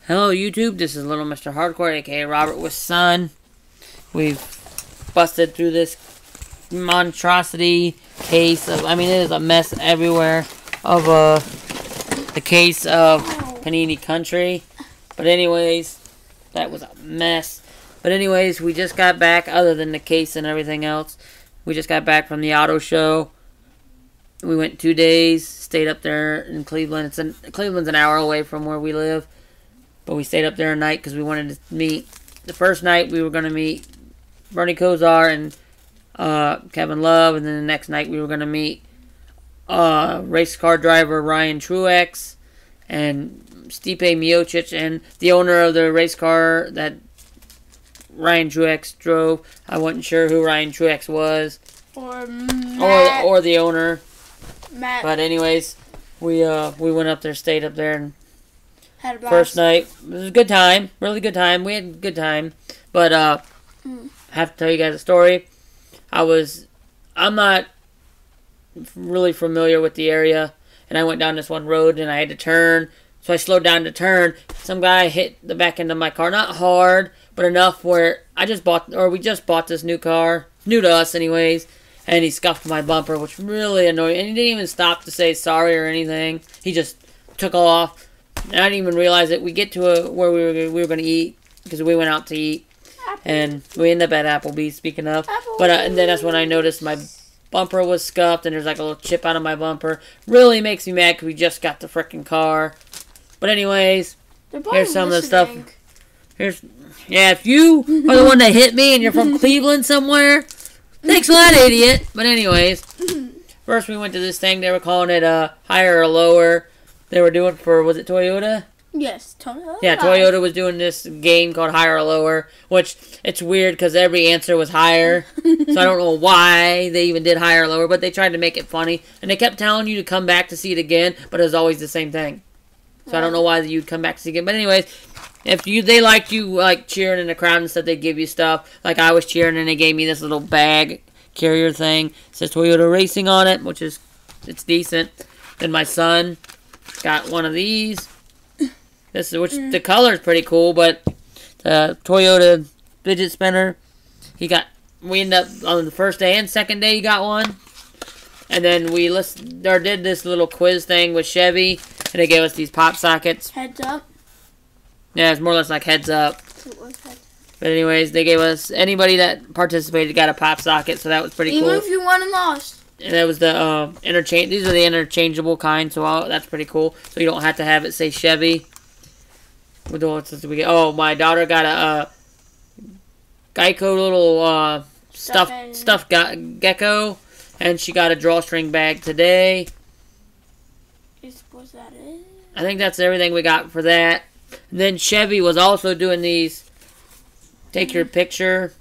Hello YouTube, this is Little Mr. Hardcore, aka Robert with Son. We've busted through this monstrosity case of, it is a mess everywhere of the case of Panini Country. But anyways, that was a mess. But anyways, we just got back, other than the case and everything else. We just got back from the auto show. We went 2 days, stayed up there in Cleveland. Cleveland's an hour away from where we live. But we stayed up there a night because we wanted to meet. The first night we were going to meet Bernie Kosar and Kevin Love. And then the next night we were going to meet race car driver Ryan Truex and Stipe Miocic and the owner of the race car that Ryan Truex drove. I wasn't sure who Ryan Truex was. Or Matt. Or the owner. Matt. But anyways, we went up there, stayed up there, and had a blast. First night, it was a good time, really good time. We had a good time, but I have to tell you guys a story. I'm not really familiar with the area, and I went down this one road and I had to turn, so I slowed down to turn. Some guy hit the back end of my car, not hard, but enough where we just bought this new car, new to us anyways, and he scuffed my bumper, which really annoyed me. And he didn't even stop to say sorry or anything. He just took off. And I didn't even realize it. We get to where we were going to eat because we went out to eat, and we ended up at Applebee's. Speaking of, but and then that's when I noticed my bumper was scuffed, and there's like a little chip out of my bumper. Really makes me mad because we just got the frickin' car. But anyways, here's some of the stuff. If you are the one that hit me and you're from Cleveland somewhere, thanks a lot, idiot. But anyways, first we went to this thing. They were calling it higher or lower. They were doing for, was it Toyota? Yes, Toyota. Yeah, Toyota was doing this game called Higher or Lower, which it's weird because every answer was higher. So I don't know why they even did Higher or Lower, but they tried to make it funny. And they kept telling you to come back to see it again, but it was always the same thing. So I don't know why you'd come back to see it again. But anyways, if they liked you like cheering in the crowd and stuff, they'd give you stuff. Like I was cheering and they gave me this little bag carrier thing. It says Toyota Racing on it, it's decent. Then my son got one of these. The color is pretty cool, but the Toyota fidget spinner. We ended up on the first day and second day. He got one, and then we did this little quiz thing with Chevy, and they gave us these pop sockets. Heads up. Yeah, it's more or less like heads up. But anyways, they gave us anybody that participated got a pop socket, so that was pretty cool. Even if you won and lost. And that was the These are the interchangeable kind, so that's pretty cool. So you don't have to have it say Chevy. Oh, my daughter got a Geico little stuffed gecko, and she got a drawstring bag today. Was that it? I think that's everything we got for that. And then Chevy was also doing these. Take your picture.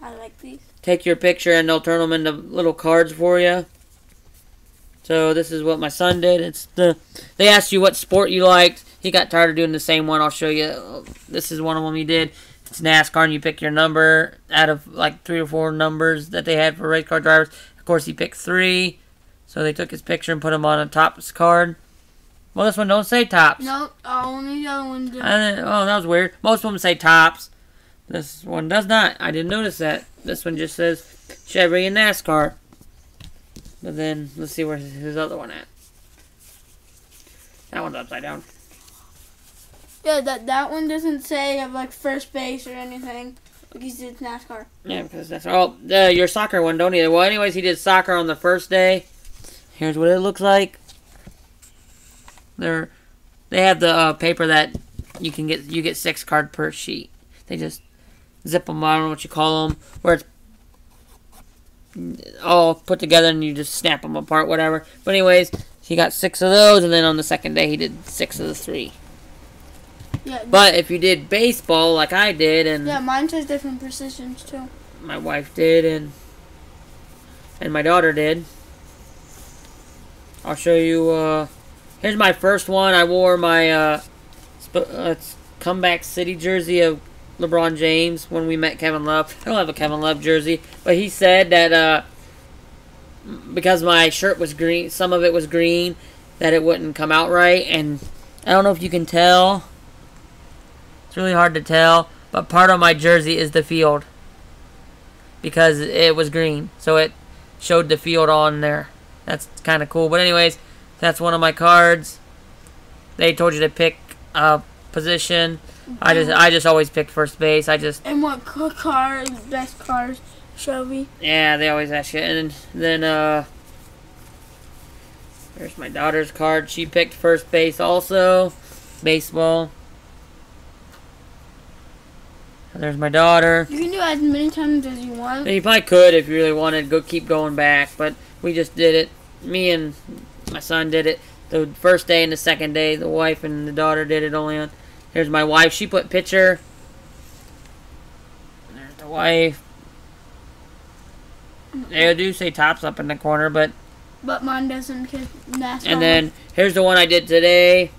I like these. Take your picture and they'll turn them into little cards for you. So this is what my son did. They asked you what sport you liked. He got tired of doing the same one. I'll show you. This is one of them he did. It's NASCAR, and you pick your number out of like 3 or 4 numbers that they had for race car drivers. Of course, he picked 3. So they took his picture and put him on a Topps card. Well, this one don't say Topps. No, only the other one did. Oh, that was weird. Most of them say Topps. This one does not. I didn't notice that. This one just says Chevy and NASCAR. But then, let's see where's his other one at. That one's upside down. Yeah, that one doesn't say like first base or anything. Because it's NASCAR. Yeah, because that's all. Your soccer one don't either. Well, anyways, he did soccer on the first day. Here's what it looks like. They have the paper that you get 6 cards per sheet. They just zip them, I don't know what you call them, where it's all put together and you just snap them apart, whatever. But anyways, he got 6 of those, and then on the second day he did 6 of the 3. Yeah. But if you did baseball like I did, and yeah, mine says different positions too. My wife did, and my daughter did. I'll show you. Here's my first one. I wore my Comeback City jersey of LeBron James when we met Kevin Love. I don't have a Kevin Love jersey, but he said that because my shirt was green, some of it was green, that it wouldn't come out right. And I don't know if you can tell, It's really hard to tell, but part of my jersey is the field because it was green, so it showed the field on there. That's kind of cool. But anyways, that's one of my cards. They told you to pick a position. I just always pick first base. And what car is best cars, Shelby? Yeah, they always ask you. And then there's my daughter's card. She picked first base also. Baseball. And there's my daughter. You can do it as many times as you want. You probably could if you really wanted to keep going back, but we just did it. Me and my son did it the first day and the second day. The wife and the daughter did it only on. Here's my wife. She put pitcher. There's the wife. They do say tops up in the corner, but mine doesn't. Because that's and then here's the one I did today.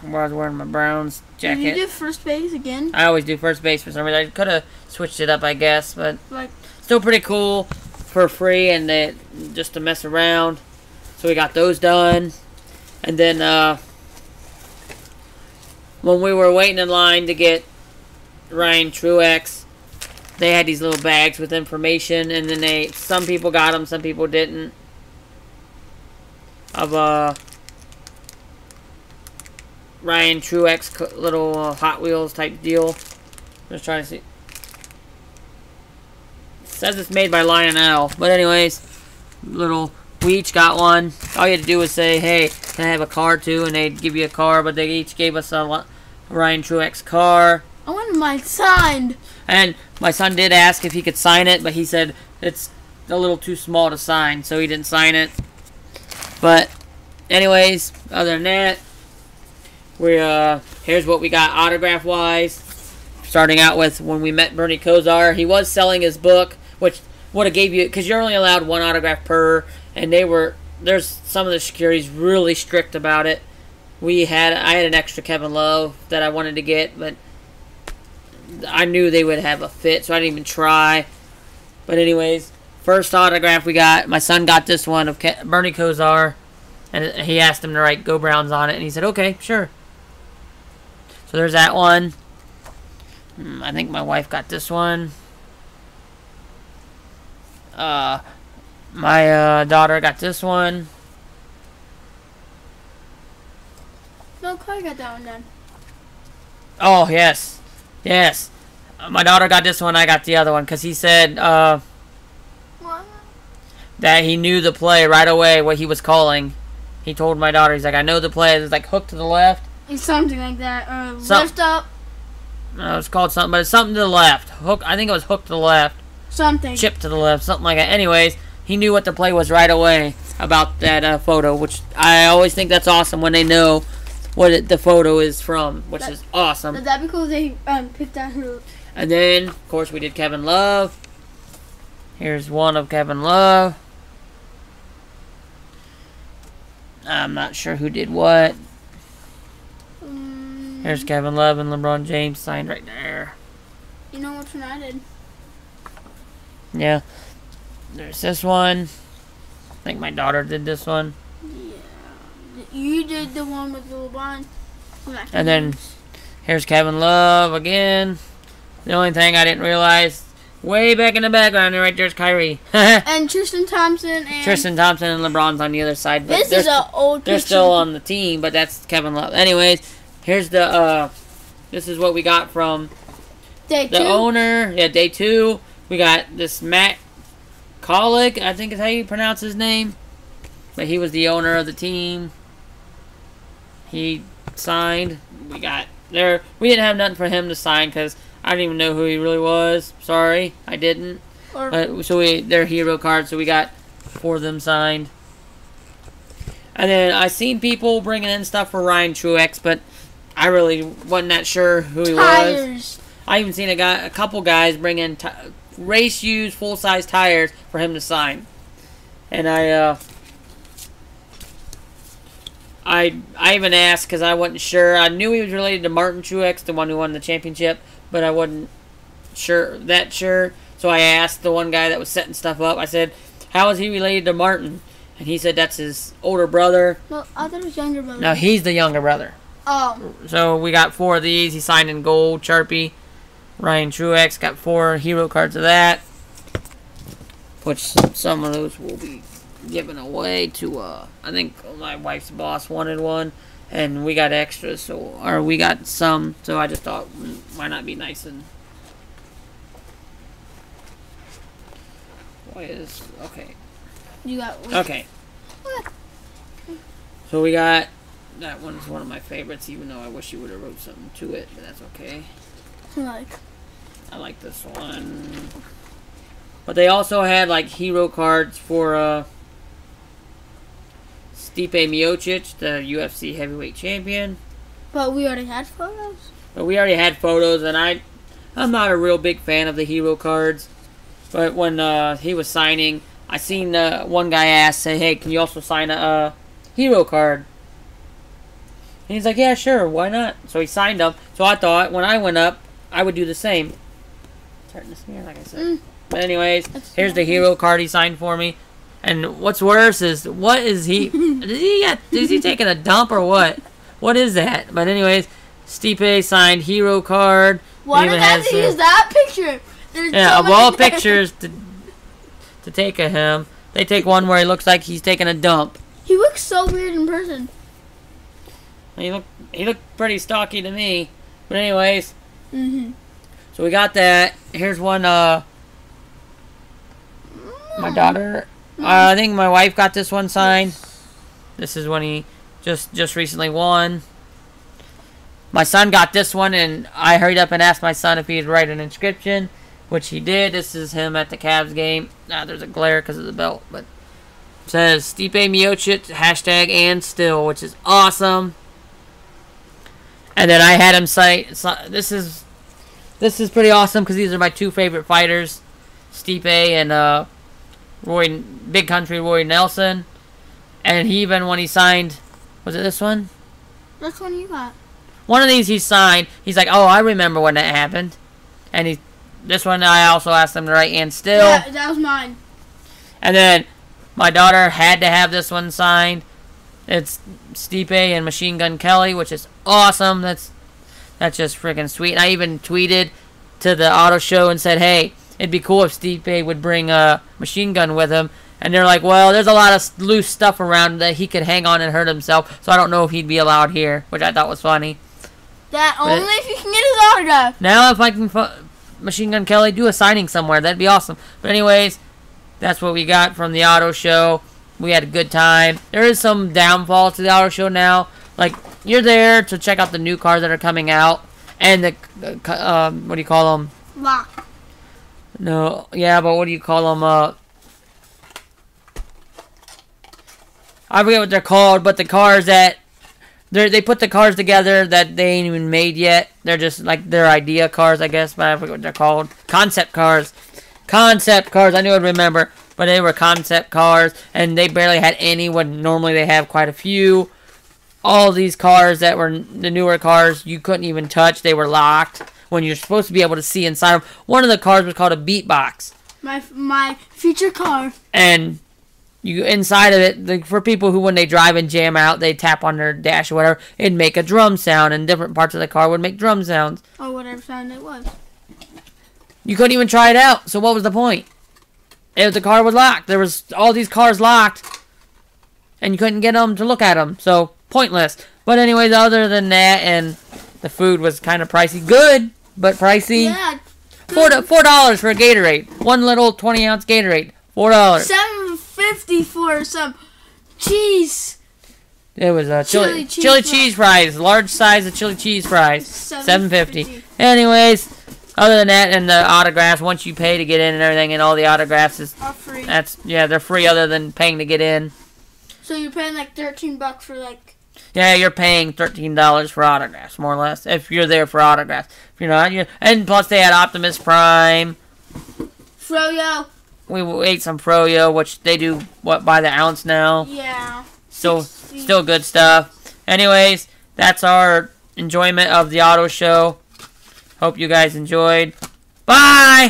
Where I was wearing my Browns jacket. Did you do first base again? I always do first base for some reason. I could have switched it up, I guess, but still pretty cool for free and just to mess around. So we got those done. And then when we were waiting in line to get Ryan Truex, they had these little bags with information, and then some people got them, some people didn't. Of Ryan Truex little Hot Wheels type deal. Just trying to see. It says it's made by Lionel, but anyways, we each got one. All you had to do was say, "Hey, can I have a car too?" And they'd give you a car. But they each gave us a Ryan Truex car. I wanted mine signed. And my son did ask if he could sign it, but he said it's a little too small to sign, so he didn't sign it. But anyways, other than that, here's what we got autograph wise. Starting out with when we met Bernie Kosar, he was selling his book, which would have gave you, because you're only allowed one autograph per, and there's some of the security's really strict about it. I had an extra Kevin Love that I wanted to get, but I knew they would have a fit, so I didn't even try. But anyways, first autograph we got, my son got this one of Bernie Kosar, and he asked him to write "Go Browns" on it, and he said, "Okay, sure." So there's that one. I think my wife got this one. My daughter got this one. No, Clay got that one done. Oh, yes. Yes. My daughter got this one, I got the other one, because he said that he knew the play right away, what he was calling. He told my daughter, he's like, "I know the play." It was like hook to the left. Something like that. Lift up. No, it's called something, but it's something to the left. Hook. I think it was hook to the left. Something. Chip to the left, something like that. Anyways, he knew what the play was right away about that photo, which I always think that's awesome when they know what the photo is from, which is awesome. That'd be cool if they picked out who. And then, of course, we did Kevin Love. Here's one of Kevin Love. I'm not sure who did what. Here's Kevin Love and LeBron James signed right there. You know which one I did? Yeah. There's this one. I think my daughter did this one. Yeah. You did the one with the LeBron. And then here's Kevin Love again. The only thing I didn't realize, way back in the background, right there's Kyrie. And Tristan Thompson and LeBron's on the other side. But this is an old picture. They're still on the team, but that's Kevin Love. Anyways, here's this is what we got from Day 2? The owner. Yeah, day 2. We got this Matt Kollick, I think is how you pronounce his name. But he was the owner of the team. He signed. We didn't have nothing for him to sign because I didn't even know who he really was. Sorry, I didn't. They're hero cards, so we got 4 of them signed. And then I seen people bringing in stuff for Ryan Truex, but I really wasn't that sure who he was. I even seen a couple guys bring in race used full size tires for him to sign. And I even asked because I wasn't sure. I knew he was related to Martin Truex, the one who won the championship, but I wasn't sure. So I asked the one guy that was setting stuff up. I said, "How is he related to Martin?" And he said that's his older brother. Well, I thought it was younger brother. No, he's the younger brother. Oh. So we got 4 of these. He signed in gold, Sharpie. Ryan Truex got 4 hero cards of that. Which some of those will be given away to, I think my wife's boss wanted one. And we got extras, or we got some. So I just thought, why not be nice and... Okay. You got one. Okay. What? So we got... That one's one of my favorites, even though I wish you would have wrote something to it, but that's okay. I like this one. But they also had, like, hero cards for, Stipe Miocic, the UFC heavyweight champion. But we already had photos? But we already had photos, and I'm not a real big fan of the hero cards. But when, he was signing, I seen, one guy ask, say, hey, can you also sign a, hero card? And he's like, yeah, sure, why not? So he signed them. So I thought, when I went up, I would do the same. It's hurting to smear, like I said. But anyways, here's the hero card he signed for me. And what's worse is, what is he... is he taking a dump or what? What is that? But anyways, Stipe signed hero card. Why did I have to use that picture? Yeah, of all pictures to take of him, they take one where he looks like he's taking a dump. He looks so weird in person. He looked pretty stocky to me. But anyways, so we got that. Here's one, my daughter, I think my wife got this one signed. This is when he just recently won. My son got this one, and I hurried up and asked my son if he'd write an inscription, which he did. This is him at the Cavs game. There's a glare because of the belt, but it says Stipe Miocic, hashtag and still, which is awesome. And then I had him cite, this is pretty awesome because these are my 2 favorite fighters, Stipe and Big Country Roy Nelson. And he even, when he signed, was it this one? Which one you got? One of these he signed. He's like, oh, I remember when that happened. And this one I also asked him to write and still. Yeah, that was mine. And then my daughter had to have this one signed. It's Stipe and Machine Gun Kelly, which is awesome. That's just freaking sweet. And I even tweeted to the auto show and said, hey, it'd be cool if Stipe would bring a machine gun with him. And they're like, well, there's a lot of loose stuff around that he could hang on and hurt himself, so I don't know if he'd be allowed here, which I thought was funny. That only if you can get his autograph. Now if I can Machine Gun Kelly do a signing somewhere, that'd be awesome. But anyways, that's what we got from the auto show. We had a good time. There is some downfall to the auto show now. Like, you're there to check out the new cars that are coming out. And the, what do you call them? Lock. No, yeah, but what do you call them? I forget what they're called, but the cars that... They put the cars together that they ain't even made yet. They're just, like, their idea cars, I guess, but I forget what they're called. Concept cars. Concept cars, I knew I'd remember. But they were concept cars, and they barely had any when normally they have quite a few. All these cars that were the newer cars, you couldn't even touch. They were locked when you're supposed to be able to see inside them. One of the cars was called a beatbox. My future car. And you inside of it, for people who when they drive and jam out, they tap on their dash or whatever, it'd make a drum sound, and different parts of the car would make drum sounds. Or whatever sound it was. You couldn't even try it out, so what was the point? If the car was locked, there was all these cars locked, and you couldn't get them to look at them, so pointless. But anyways, other than that, and the food was kind of pricey. Good, but pricey. Yeah. $4 for a Gatorade. One little 20-ounce Gatorade. $4. $7.50 for some cheese. It was a chili cheese fries. Large size of chili cheese fries. $7.50. Anyways, other than that, and the autographs, once you pay to get in and everything, and all the autographs are free. They're free other than paying to get in. So you're paying like $13 for like... Yeah, you're paying $13 for autographs, more or less, if you're there for autographs. If you're not, and plus they had Optimus Prime. Froyo. We ate some Froyo, which they do, by the ounce now. Yeah. Still good stuff. Anyways, that's our enjoyment of the auto show. Hope you guys enjoyed. Bye!